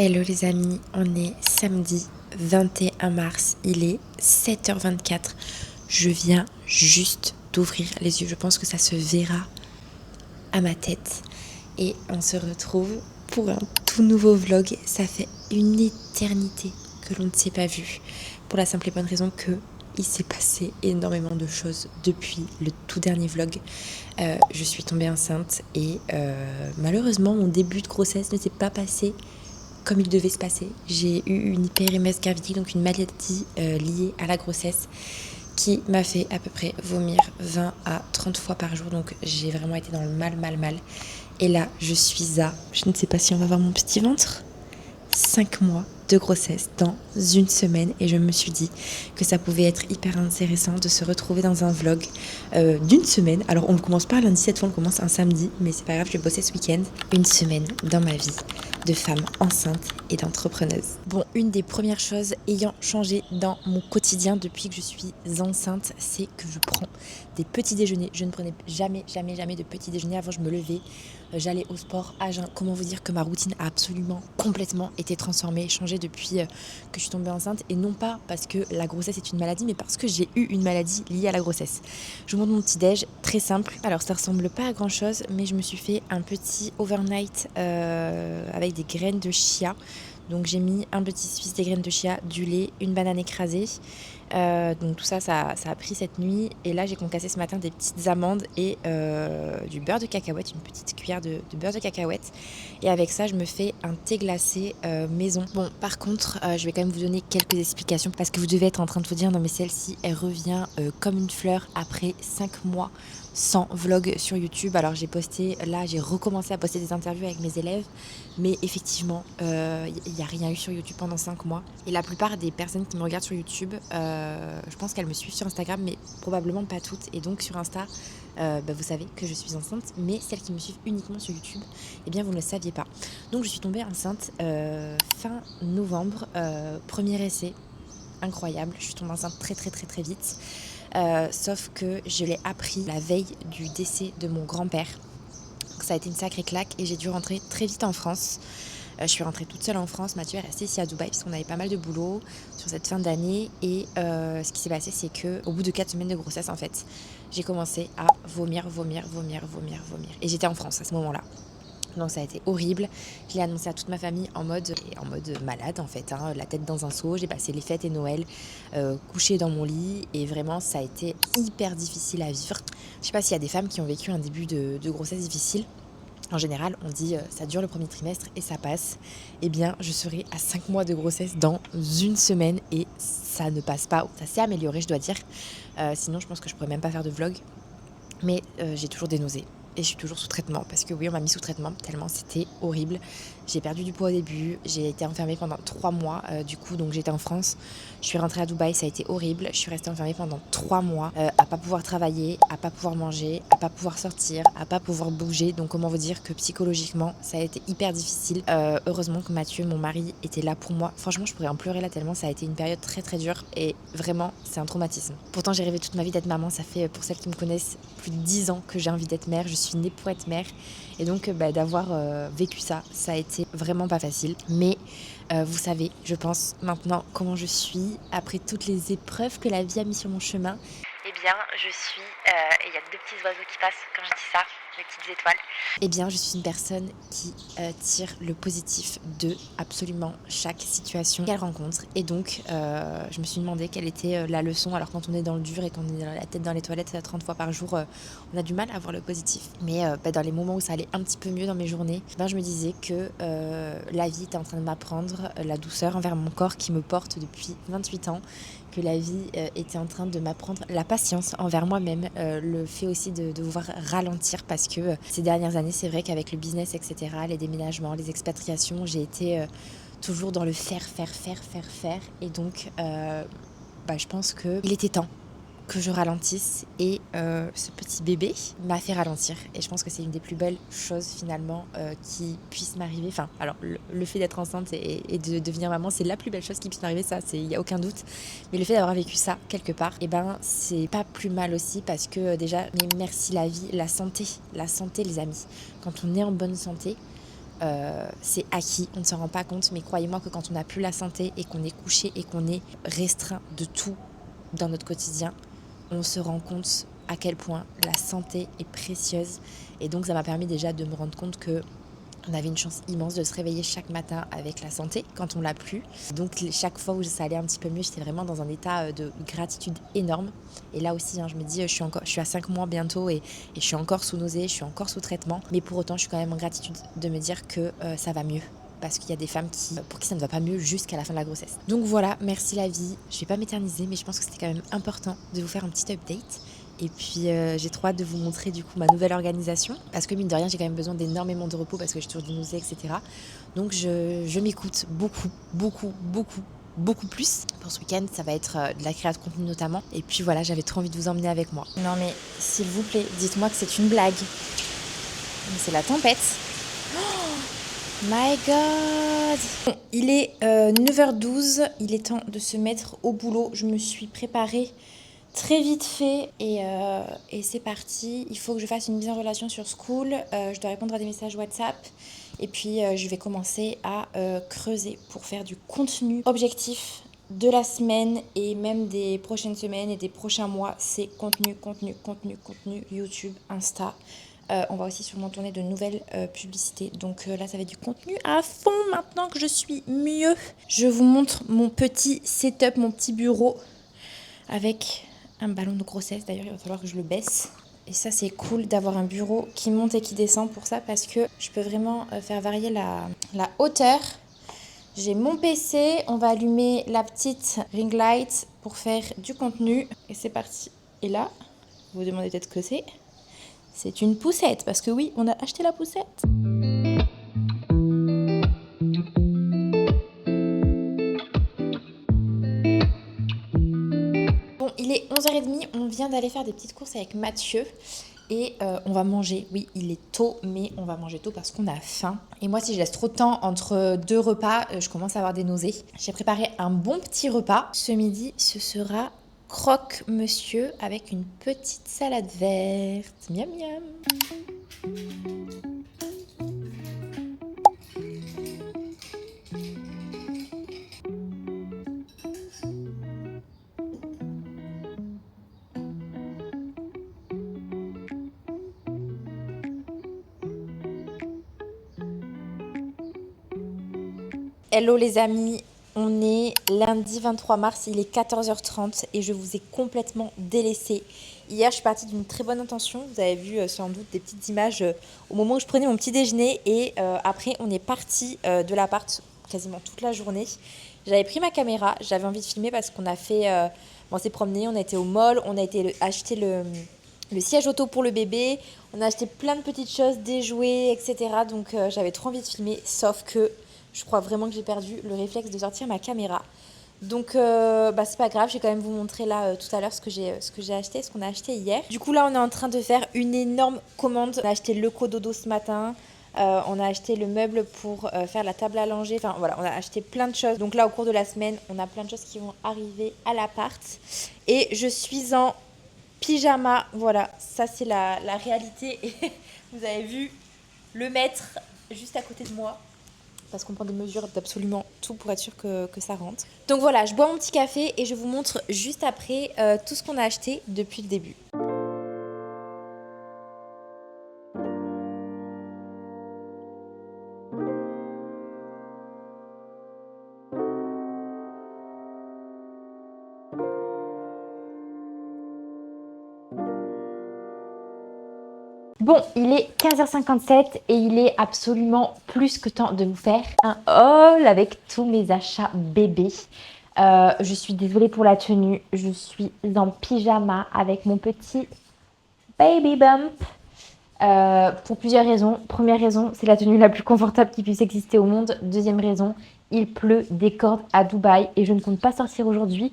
Hello les amis, on est samedi 21 mars, il est 7h24. Je viens juste d'ouvrir les yeux, je pense que ça se verra à ma tête. Et on se retrouve pour un tout nouveau vlog. Ça fait une éternité que l'on ne s'est pas vu. Pour la simple et bonne raison que il s'est passé énormément de choses depuis le tout dernier vlog. Je suis tombée enceinte et malheureusement mon début de grossesse ne s'est pas passé comme il devait se passer. J'ai eu une hyperémèse gravidique, donc une maladie liée à la grossesse qui m'a fait à peu près vomir 20 à 30 fois par jour. Donc j'ai vraiment été dans le mal. Et là, je suis à, je ne sais pas si on va voir mon petit ventre, 5 mois de grossesse dans une semaine et je me suis dit que ça pouvait être hyper intéressant de se retrouver dans un vlog d'une semaine. Alors on ne commence pas lundi, cette fois on commence un samedi, mais c'est pas grave, je vais bosser ce week-end. Une semaine dans ma vie de femme enceinte et d'entrepreneuse. Bon, une des premières choses ayant changé dans mon quotidien depuis que je suis enceinte, c'est que je prends des petits déjeuners. Je ne prenais jamais de petits déjeuners. Avant, je me levais, j'allais au sport à jeun. Comment vous dire que ma routine a absolument complètement été transformée, changée depuis que je suis tombée enceinte. Et non pas parce que la grossesse est une maladie, mais parce que j'ai eu une maladie liée à la grossesse. Je vous montre mon petit déj, très simple. Alors ça ressemble pas à grand chose, mais je me suis fait un petit overnight avec des graines de chia. Donc j'ai mis un petit suisse, des graines de chia, du lait, une banane écrasée. Donc tout ça a pris cette nuit. Et là j'ai concassé ce matin des petites amandes et du beurre de cacahuète, une petite cuillère de beurre de cacahuète. Et avec ça je me fais un thé glacé maison. Bon, par contre je vais quand même vous donner quelques explications parce que vous devez être en train de vous dire non mais celle-ci elle revient comme une fleur après 5 mois sans vlog sur YouTube. Alors j'ai recommencé à poster des interviews avec mes élèves, mais effectivement il n'y a rien eu sur YouTube pendant 5 mois. Et la plupart des personnes qui me regardent sur YouTube, je pense qu'elles me suivent sur Instagram, mais probablement pas toutes. Et donc sur Insta, vous savez que je suis enceinte, mais celles qui me suivent uniquement sur YouTube, eh bien vous ne le saviez pas. Donc je suis tombée enceinte fin novembre, premier essai, incroyable. Je suis tombée enceinte très vite. Sauf que je l'ai appris la veille du décès de mon grand-père. Donc ça a été une sacrée claque et j'ai dû rentrer très vite en France. Je suis rentrée toute seule en France. Mathieu est resté ici à Dubaï parce qu'on avait pas mal de boulot sur cette fin d'année. Et ce qui s'est passé, c'est qu'au bout de 4 semaines de grossesse, en fait, j'ai commencé à vomir. Et j'étais en France à ce moment-là. Donc ça a été horrible. Je l'ai annoncé à toute ma famille en mode malade en fait, hein, la tête dans un seau. J'ai passé les fêtes et Noël couchée dans mon lit et vraiment ça a été hyper difficile à vivre. Je sais pas s'il y a des femmes qui ont vécu un début de grossesse difficile. En général, on dit ça dure le premier trimestre et ça passe. Eh bien, je serai à 5 mois de grossesse dans une semaine et ça ne passe pas. Ça s'est amélioré, je dois dire. Sinon, je pense que je pourrais même pas faire de vlog. Mais j'ai toujours des nausées. Et je suis toujours sous traitement parce que oui, on m'a mis sous traitement tellement c'était horrible. J'ai perdu du poids au début, j'ai été enfermée pendant 3 mois du coup, donc j'étais en France. Je suis rentrée à Dubaï, ça a été horrible. Je suis restée enfermée pendant 3 mois à pas pouvoir travailler, à pas pouvoir manger, à pas pouvoir sortir, à pas pouvoir bouger. Donc comment vous dire que psychologiquement ça a été hyper difficile. Heureusement que Mathieu, mon mari, était là pour moi. Franchement, je pourrais en pleurer là tellement ça a été une période très dure et vraiment c'est un traumatisme. Pourtant j'ai rêvé toute ma vie d'être maman. Ça fait, pour celles qui me connaissent, plus de 10 ans que j'ai envie d'être mère. Je suis née pour être mère et donc d'avoir vécu ça a été vraiment pas facile, mais vous savez, je pense maintenant comment je suis après toutes les épreuves que la vie a mis sur mon chemin. Eh bien, je suis, et il y a 2 petits oiseaux qui passent quand je dis ça, les petites étoiles. Eh bien, je suis une personne qui tire le positif de absolument chaque situation qu'elle rencontre. Et donc, je me suis demandé quelle était la leçon. Alors, quand on est dans le dur et qu'on est la tête dans les toilettes 30 fois par jour, on a du mal à voir le positif. Mais dans les moments où ça allait un petit peu mieux dans mes journées, je me disais que la vie était en train de m'apprendre la douceur envers mon corps qui me porte depuis 28 ans. Que la vie était en train de m'apprendre la patience envers moi-même, le fait aussi de devoir ralentir parce que ces dernières années, c'est vrai qu'avec le business, etc., les déménagements, les expatriations, j'ai été toujours dans le faire. Et donc, je pense qu'il était temps que je ralentisse et ce petit bébé m'a fait ralentir et je pense que c'est une des plus belles choses finalement qui puisse m'arriver. Enfin, alors le fait d'être enceinte et de devenir maman, c'est la plus belle chose qui puisse m'arriver, ça, il n'y a aucun doute, mais le fait d'avoir vécu ça quelque part, c'est pas plus mal aussi parce que déjà, mais merci la vie, la santé les amis, quand on est en bonne santé, c'est acquis, on ne s'en rend pas compte, mais croyez-moi que quand on n'a plus la santé et qu'on est couché et qu'on est restreint de tout dans notre quotidien, on se rend compte à quel point la santé est précieuse. Et donc ça m'a permis déjà de me rendre compte que on avait une chance immense de se réveiller chaque matin avec la santé quand on l'a plus. Donc chaque fois où ça allait un petit peu mieux, j'étais vraiment dans un état de gratitude énorme. Et là aussi, je me dis, je suis à 5 mois bientôt et je suis encore sous nausée, je suis encore sous traitement. Mais pour autant, je suis quand même en gratitude de me dire que ça va mieux. Parce qu'il y a des femmes pour qui ça ne va pas mieux jusqu'à la fin de la grossesse. Donc voilà, merci la vie. Je ne vais pas m'éterniser, mais je pense que c'était quand même important de vous faire un petit update. Et puis j'ai trop hâte de vous montrer du coup ma nouvelle organisation. Parce que mine de rien, j'ai quand même besoin d'énormément de repos parce que j'ai toujours des nausées, etc. Donc je m'écoute beaucoup plus. Pour ce week-end, ça va être de la création de contenu notamment. Et puis voilà, j'avais trop envie de vous emmener avec moi. Non mais s'il vous plaît, dites-moi que c'est une blague. Mais c'est la tempête. My God! Bon, il est 9h12, il est temps de se mettre au boulot. Je me suis préparée très vite fait et c'est parti. Il faut que je fasse une mise en relation sur School. Je dois répondre à des messages WhatsApp. Et puis je vais commencer à creuser pour faire du contenu objectif de la semaine et même des prochaines semaines et des prochains mois. C'est contenu YouTube, Insta. On va aussi sûrement tourner de nouvelles publicités. Donc là, ça va être du contenu à fond maintenant que je suis mieux. Je vous montre mon petit setup, mon petit bureau avec un ballon de grossesse. D'ailleurs, il va falloir que je le baisse. Et ça, c'est cool d'avoir un bureau qui monte et qui descend pour ça parce que je peux vraiment faire varier la hauteur. J'ai mon PC. On va allumer la petite ring light pour faire du contenu. Et c'est parti. Et là, vous vous demandez peut-être ce que c'est. C'est une poussette, parce que oui, on a acheté la poussette. Bon, il est 11h30, on vient d'aller faire des petites courses avec Mathieu. Et on va manger. Oui, il est tôt, mais on va manger tôt parce qu'on a faim. Et moi, si je laisse trop de temps entre deux repas, je commence à avoir des nausées. J'ai préparé un bon petit repas. Ce midi, ce sera croque-monsieur avec une petite salade verte. Miam miam. Hello les amis, on est lundi 23 mars, il est 14h30 et je vous ai complètement délaissé. Hier, je suis partie d'une très bonne intention, vous avez vu sans doute des petites images au moment où je prenais mon petit déjeuner et après on est parti de l'appart quasiment toute la journée. J'avais pris ma caméra, j'avais envie de filmer parce qu'on a fait, on s'est promené, on a été au mall, on a été acheter le siège auto pour le bébé, on a acheté plein de petites choses, des jouets, etc. Donc j'avais trop envie de filmer, sauf que je crois vraiment que j'ai perdu le réflexe de sortir ma caméra. Donc c'est pas grave, je vais quand même vous montrer là tout à l'heure ce que j'ai acheté, ce qu'on a acheté hier. Du coup là on est en train de faire une énorme commande. On a acheté le cododo ce matin, on a acheté le meuble pour faire la table à langer. Enfin voilà, on a acheté plein de choses. Donc là au cours de la semaine, on a plein de choses qui vont arriver à l'appart. Et je suis en pyjama, voilà, ça c'est la réalité. Et vous avez vu le maître juste à côté de moi. Parce qu'on prend des mesures d'absolument tout pour être sûr que ça rentre. Donc voilà, je bois mon petit café et je vous montre juste après tout ce qu'on a acheté depuis le début. Bon, il est 15h57 et il est absolument plus que temps de vous faire un haul avec tous mes achats bébés. Je suis désolée pour la tenue, je suis en pyjama avec mon petit baby bump. Pour plusieurs raisons. Première raison, c'est la tenue la plus confortable qui puisse exister au monde. Deuxième raison, il pleut des cordes à Dubaï et je ne compte pas sortir aujourd'hui.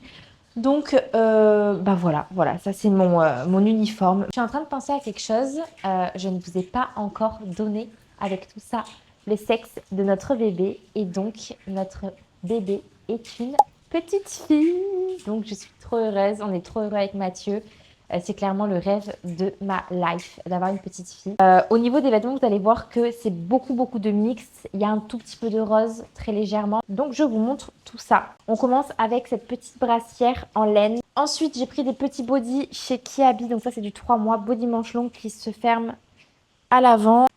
Donc, voilà, ça c'est mon uniforme. Je suis en train de penser à quelque chose. Je ne vous ai pas encore donné avec tout ça le sexe de notre bébé. Et donc, notre bébé est une petite fille. Donc, je suis trop heureuse. On est trop heureux avec Mathieu. C'est clairement le rêve de ma life d'avoir une petite fille. Au niveau des vêtements, vous allez voir que c'est beaucoup de mix. Il y a un tout petit peu de rose, très légèrement. Donc je vous montre tout ça. On commence avec cette petite brassière en laine. Ensuite, j'ai pris des petits bodys chez Kiabi. Donc ça, c'est du 3 mois. Body manche longue qui se ferme à l'avant.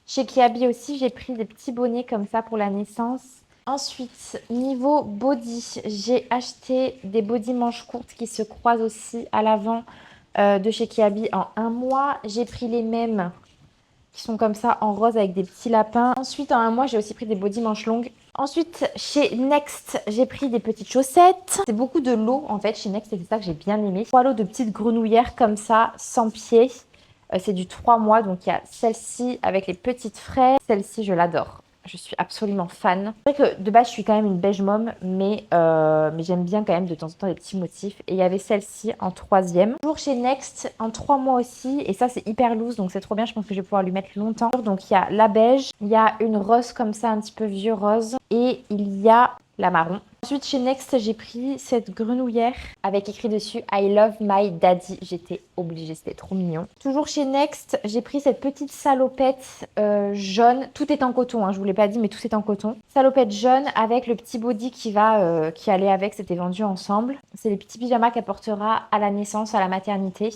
Chez Kiabi aussi, j'ai pris des petits bonnets comme ça pour la naissance. Ensuite, niveau body, j'ai acheté des body manches courtes qui se croisent aussi à l'avant de chez Kiabi en 1 mois. J'ai pris les mêmes qui sont comme ça en rose avec des petits lapins. Ensuite, en 1 mois, j'ai aussi pris des body manches longues. Ensuite, chez Next, j'ai pris des petites chaussettes. C'est beaucoup de lots en fait chez Next et c'est ça que j'ai bien aimé. 3 lots de petites grenouillères comme ça, sans pieds. C'est du 3 mois, donc il y a celle-ci avec les petites fraises. Celle-ci, je l'adore. Je suis absolument fan. C'est vrai que de base, je suis quand même une beige mom, mais j'aime bien quand même de temps en temps des petits motifs. Et il y avait celle-ci en 3e. Toujours chez Next, en 3 mois aussi. Et ça, c'est hyper loose, donc c'est trop bien. Je pense que je vais pouvoir lui mettre longtemps. Donc il y a la beige, il y a une rose comme ça, un petit peu vieux rose. Et il y a la marron. Ensuite, chez Next, j'ai pris cette grenouillère avec écrit dessus I love my daddy. J'étais obligée, c'était trop mignon. Toujours chez Next, j'ai pris cette petite salopette jaune. Tout est en coton, hein, je vous l'ai pas dit, mais tout est en coton. Salopette jaune avec le petit body qui allait avec, c'était vendu ensemble. C'est les petits pyjamas qu'elle portera à la naissance, à la maternité.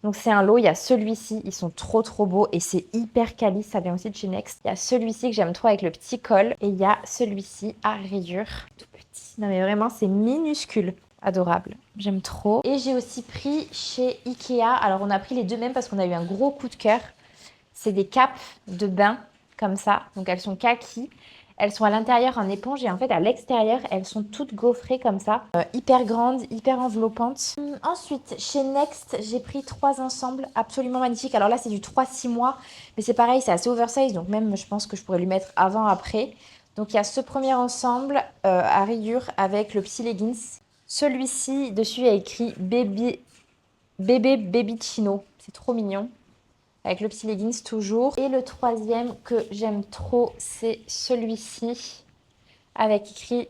Donc c'est un lot, il y a celui-ci, ils sont trop beaux et c'est hyper quali, ça vient aussi de chez Next. Il y a celui-ci que j'aime trop avec le petit col et il y a celui-ci à rayures, tout petit. Non mais vraiment c'est minuscule, adorable, j'aime trop. Et j'ai aussi pris chez Ikea, alors on a pris les deux mêmes parce qu'on a eu un gros coup de cœur. C'est des capes de bain comme ça, donc elles sont kaki. Elles sont à l'intérieur en éponge et en fait à l'extérieur, elles sont toutes gaufrées comme ça. Hyper grandes, hyper enveloppantes. Ensuite, chez Next, j'ai pris 3 ensembles absolument magnifiques. Alors là, c'est du 3-6 mois, mais c'est pareil, c'est assez oversize. Donc même, je pense que je pourrais lui mettre avant, après. Donc il y a ce premier ensemble à rayures avec le petit leggings. Celui-ci, dessus, il y a écrit Baby Chino. C'est trop mignon avec le petit leggings toujours. Et le 3e que j'aime trop, c'est celui-ci avec écrit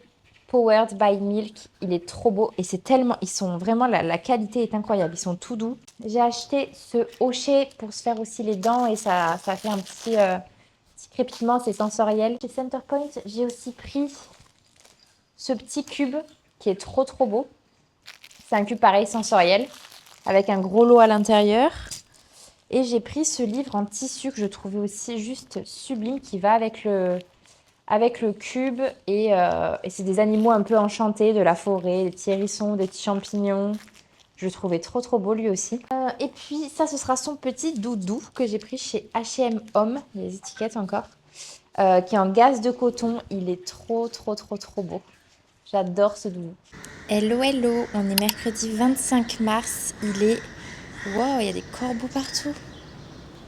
Powered by Milk. Il est trop beau et c'est tellement, ils sont vraiment, la qualité est incroyable, ils sont tout doux. J'ai acheté ce hochet pour se faire aussi les dents et ça fait un petit crépitement, c'est sensoriel. Chez Centerpoint, j'ai aussi pris ce petit cube qui est trop beau. C'est un cube pareil sensoriel avec un gros lot à l'intérieur. Et j'ai pris ce livre en tissu que je trouvais aussi juste sublime qui va avec le cube. Et c'est des animaux un peu enchantés de la forêt, des petits hérissons, des petits champignons. Je le trouvais trop beau lui aussi. Et puis ça, ce sera son petit doudou que j'ai pris chez H&M Home. Il y a les étiquettes encore. Qui est en gaze de coton. Il est trop beau. J'adore ce doudou. Hello, on est mercredi 25 mars. Il est... Wow, il y a des corbeaux partout.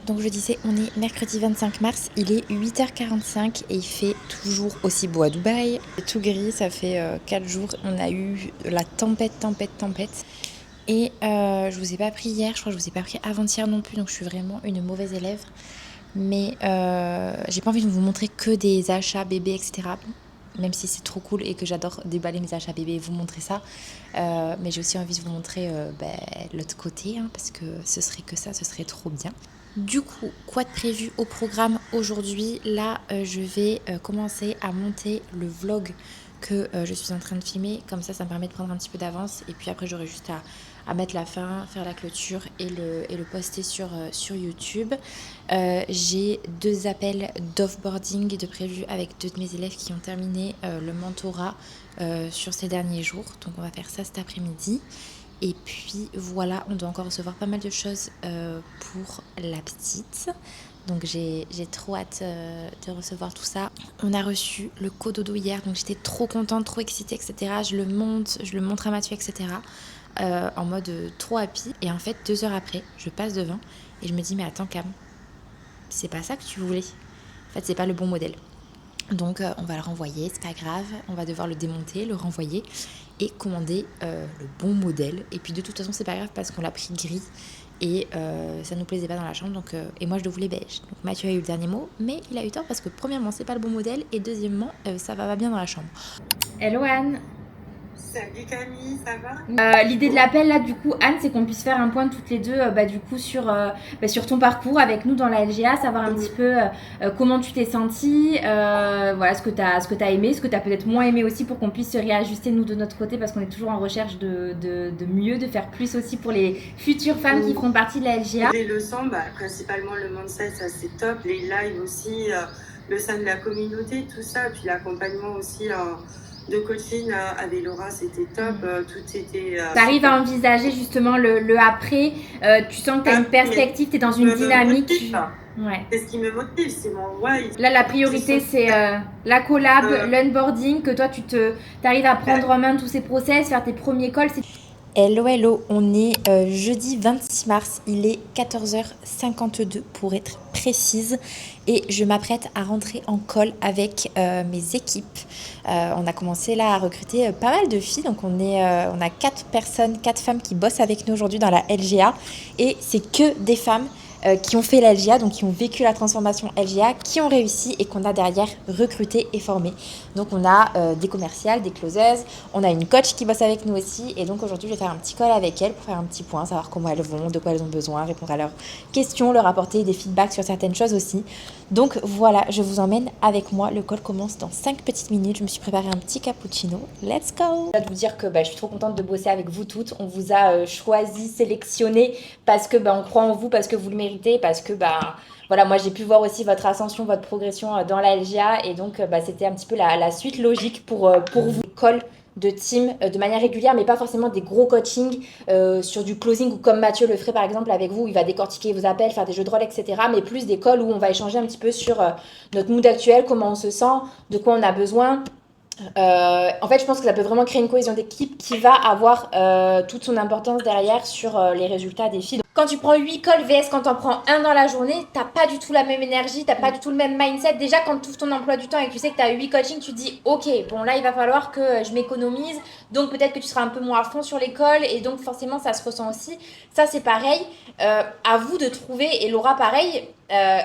Donc je disais, on est mercredi 25 mars, il est 8h45 et il fait toujours aussi beau à Dubaï. C'est tout gris, ça fait 4 jours, on a eu la tempête. Et je vous ai pas pris hier, je crois que je vous ai pas pris avant-hier non plus, donc je suis vraiment une mauvaise élève. Mais j'ai pas envie de vous montrer que des achats bébés, etc. Même si c'est trop cool et que j'adore déballer mes achats bébés et vous montrer ça. Mais j'ai aussi envie de vous montrer l'autre côté, hein, parce que ce serait que ça, ce serait trop bien. Du coup, quoi de prévu au programme aujourd'hui? Là, je vais commencer à monter le vlog que je suis en train de filmer. Comme ça me permet de prendre un petit peu d'avance. Et puis après, j'aurai juste à mettre la fin, faire la clôture et le poster sur YouTube. J'ai 2 appels d'offboarding de prévus avec 2 de mes élèves qui ont terminé le mentorat sur ces derniers jours. Donc on va faire ça cet après-midi. Et puis voilà, on doit encore recevoir pas mal de choses pour la petite. Donc j'ai trop hâte de recevoir tout ça. On a reçu le cododo hier, donc j'étais trop contente, trop excitée, etc. Je le montre à Mathieu, etc. En mode trop happy. Et en fait, 2 heures après, je passe devant et je me dis, mais attends Cam, c'est pas ça que tu voulais. En fait, c'est pas le bon modèle. Donc on va le renvoyer, c'est pas grave. On va devoir le démonter, le renvoyer et commander le bon modèle. Et puis de toute façon, c'est pas grave parce qu'on l'a pris gris et ça nous plaisait pas dans la chambre. Donc, et moi, je le voulais beige. Donc Mathieu a eu le dernier mot, mais il a eu tort parce que premièrement, c'est pas le bon modèle et deuxièmement, ça va pas bien dans la chambre. Hello Anne. Salut Camille, ça va? L'idée de l'appel là du coup Anne, c'est qu'on puisse faire un point toutes les deux du coup sur ton parcours avec nous dans la LGA, savoir un petit peu comment tu t'es sentie, voilà ce que t'as aimé, ce que t'as peut-être moins aimé aussi pour qu'on puisse se réajuster nous de notre côté parce qu'on est toujours en recherche de mieux, de faire plus aussi pour les futures femmes qui feront partie de la LGA. Les leçons, principalement le mindset, ça c'est top, les lives aussi, le sein de la communauté, tout ça, puis l'accompagnement aussi de coaching avec Laura, c'était top, tout était... T'arrives à envisager justement le après, tu sens que t'as une perspective, t'es dans une dynamique. Ouais. C'est ce qui me motive, c'est mon why. Là, la priorité, c'est la collab, l'onboarding, que toi, tu arrives à prendre en main tous ces process, faire tes premiers calls. Hello, hello, on est jeudi 26 mars, il est 14h52 pour être précise et je m'apprête à rentrer en call avec mes équipes. On a commencé là à recruter pas mal de filles, donc on a 4 femmes qui bossent avec nous aujourd'hui dans la LGA et c'est que des femmes qui ont fait la LGA, donc qui ont vécu la transformation LGA, qui ont réussi et qu'on a derrière recruté et formé. Donc on a des commerciales, des closeuses, on a une coach qui bosse avec nous aussi et donc aujourd'hui je vais faire un petit call avec elles pour faire un petit point, savoir comment elles vont, de quoi elles ont besoin, répondre à leurs questions, leur apporter des feedbacks sur certaines choses aussi. Donc voilà, je vous emmène avec moi, le call commence dans 5 petites minutes, je me suis préparé un petit cappuccino, let's go! Je vais vous dire que je suis trop contente de bosser avec vous toutes, on vous a choisi, sélectionné parce que on croit en vous, parce que vous le méritez, parce que voilà, moi j'ai pu voir aussi votre ascension, votre progression dans la LGA et donc c'était un petit peu la suite logique pour vous. Call de team de manière régulière, mais pas forcément des gros coachings sur du closing ou comme Mathieu le ferait par exemple avec vous, où il va décortiquer vos appels, faire des jeux de rôle, etc. Mais plus des calls où on va échanger un petit peu sur notre mood actuel, comment on se sent, de quoi on a besoin. En fait, je pense que ça peut vraiment créer une cohésion d'équipe qui va avoir toute son importance derrière sur les résultats des filles. Quand tu prends 8 calls VS quand t'en prends un dans la journée, t'as pas du tout la même énergie, t'as pas du tout le même mindset. Déjà, quand tu ouvres ton emploi du temps et que tu sais que t'as 8 coachings, tu te dis ok, bon là il va falloir que je m'économise, donc peut-être que tu seras un peu moins à fond sur l'école et donc forcément ça se ressent aussi. Ça c'est pareil, à vous de trouver, et Laura pareil,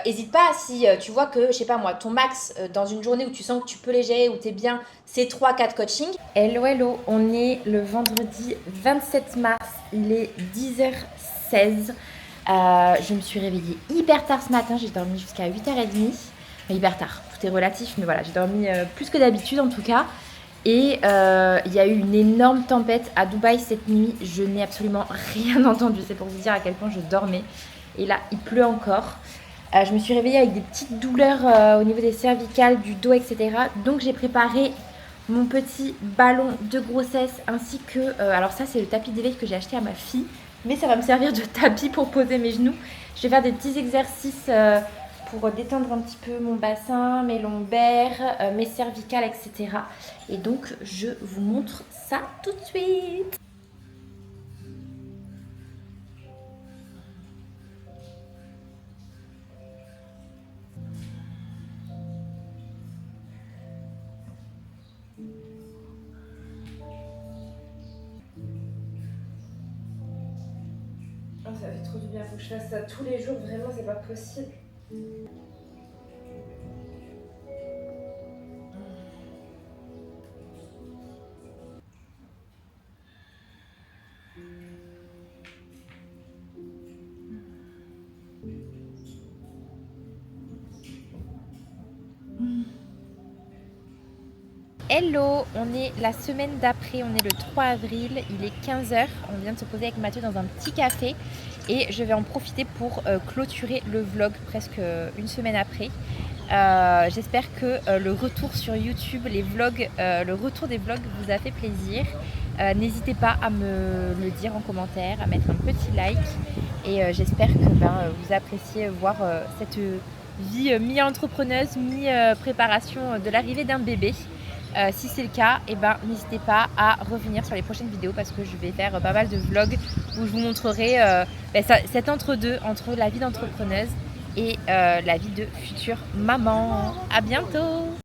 hésite pas si tu vois que, je sais pas moi, ton max dans une journée où tu sens que tu peux les gérer, où t'es bien, c'est 3-4 coachings. Hello, hello, on est le vendredi 27 mars, il est 10h16. Je me suis réveillée hyper tard ce matin, j'ai dormi jusqu'à 8h30. Hyper tard, tout est relatif, mais voilà, j'ai dormi plus que d'habitude en tout cas. Et il y a eu une énorme tempête à Dubaï cette nuit, je n'ai absolument rien entendu, c'est pour vous dire à quel point je dormais. Et là, il pleut encore. Je me suis réveillée avec des petites douleurs au niveau des cervicales, du dos, etc. Donc j'ai préparé mon petit ballon de grossesse ainsi que... alors ça, c'est le tapis d'éveil que j'ai acheté à ma fille. Mais ça va me servir de tapis pour poser mes genoux. Je vais faire des petits exercices pour détendre un petit peu mon bassin, mes lombaires, mes cervicales, etc. Et donc, je vous montre ça tout de suite. Oh, ça fait trop du bien, faut que je fasse ça tous les jours, vraiment c'est pas possible. Hello, on est la semaine d'après, on est le 3 avril, il est 15h, on vient de se poser avec Mathieu dans un petit café et je vais en profiter pour clôturer le vlog presque une semaine après. J'espère que le retour sur YouTube, les vlogs, le retour des vlogs vous a fait plaisir. N'hésitez pas à me le dire en commentaire, à mettre un petit like et j'espère que vous appréciez voir cette vie mi-entrepreneuse, mi-préparation de l'arrivée d'un bébé. Si c'est le cas, n'hésitez pas à revenir sur les prochaines vidéos parce que je vais faire pas mal de vlogs où je vous montrerai cet entre-deux entre la vie d'entrepreneuse et la vie de future maman. À bientôt!